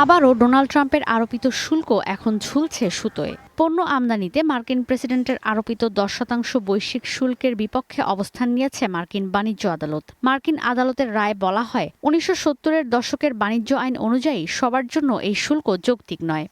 আবারও ডোনাল্ড ট্রাম্পের আরোপিত শুল্ক এখন ঝুলছে সুতোয়। পণ্য আমদানিতে মার্কিন প্রেসিডেন্টের আরোপিত 10% বৈশ্বিক শুল্কের বিপক্ষে অবস্থান নিয়েছে মার্কিন বাণিজ্য আদালত। মার্কিন আদালতের রায়ে বলা হয়, 1970-এর দশকের বাণিজ্য আইন অনুযায়ী সবার জন্য এই শুল্ক যৌক্তিক নয়।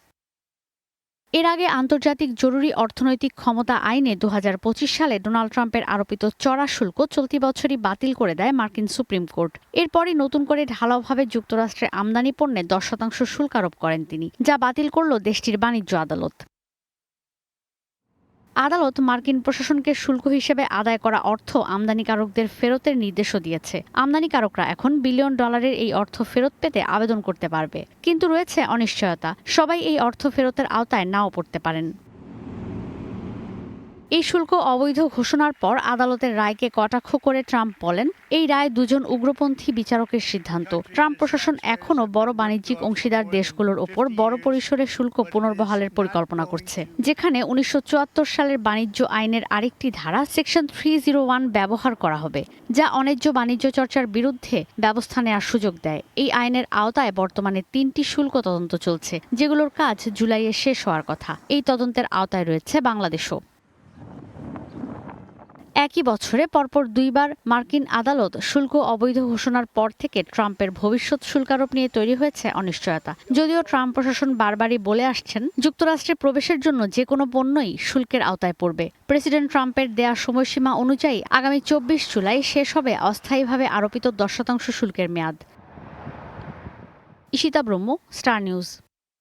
এর আগে আন্তর্জাতিক জরুরি অর্থনৈতিক ক্ষমতা আইনে 2025 সালে ডোনাল্ড ট্রাম্পের আরোপিত চড়া শুল্ক চলতি বছরই বাতিল করে দেয় মার্কিন সুপ্রিম কোর্ট। এরপরই নতুন করে ঢালাওভাবে যুক্তরাষ্ট্রের আমদানি পণ্যে 10% শুল্ক আরোপ করেন তিনি, যা বাতিল করল দেশটির বাণিজ্য আদালত। আদালত মার্কিন প্রশাসনকে শুল্ক হিসেবে আদায় করা অর্থ আমদানিকারকদের ফেরতের নির্দেশও দিয়েছে। আমদানিকারকরা এখন বিলিয়ন ডলারের এই অর্থ ফেরত পেতে আবেদন করতে পারবে, কিন্তু রয়েছে অনিশ্চয়তা। সবাই এই অর্থ ফেরতের আওতায় নাও পড়তে পারেন। এই শুল্ক অবৈধ ঘোষণার পর আদালতের রায়কে কটাক্ষ করে ট্রাম্প বলেন, এই রায় দুজন উগ্রপন্থী বিচারকের সিদ্ধান্ত। ট্রাম্প প্রশাসন এখনও বড় বাণিজ্যিক অংশীদার দেশগুলোর ওপর বড় পরিসরে শুল্ক পুনর্বহালের পরিকল্পনা করছে, যেখানে 1974 সালের বাণিজ্য আইনের আরেকটি ধারা সেকশন 301 ব্যবহার করা হবে, যা অন্যায্য বাণিজ্য চর্চার বিরুদ্ধে ব্যবস্থা নেওয়ার সুযোগ দেয়। এই আইনের আওতায় বর্তমানে 3টি শুল্ক তদন্ত চলছে, যেগুলোর কাজ জুলাইয়ে শেষ হওয়ার কথা। এই তদন্তের আওতায় রয়েছে বাংলাদেশও। একই বছরে পরপর দুইবার মার্কিন আদালত শুল্ক অবৈধ ঘোষণার পর থেকে ট্রাম্পের ভবিষ্যৎ শুল্কারোপ নিয়ে তৈরি হয়েছে অনিশ্চয়তা। যদিও ট্রাম্প প্রশাসন বারবারই বলে আসছেন, যুক্তরাষ্ট্রে প্রবেশের জন্য যে কোনো পণ্যই শুল্কের আওতায় পড়বে। প্রেসিডেন্ট ট্রাম্পের দেয়া সময়সীমা অনুযায়ী আগামী 24 জুলাই শেষ হবে অস্থায়ীভাবে আরোপিত 10% শুল্কের মেয়াদ। ঈশিতা ব্রহ্ম, স্টার নিউজ।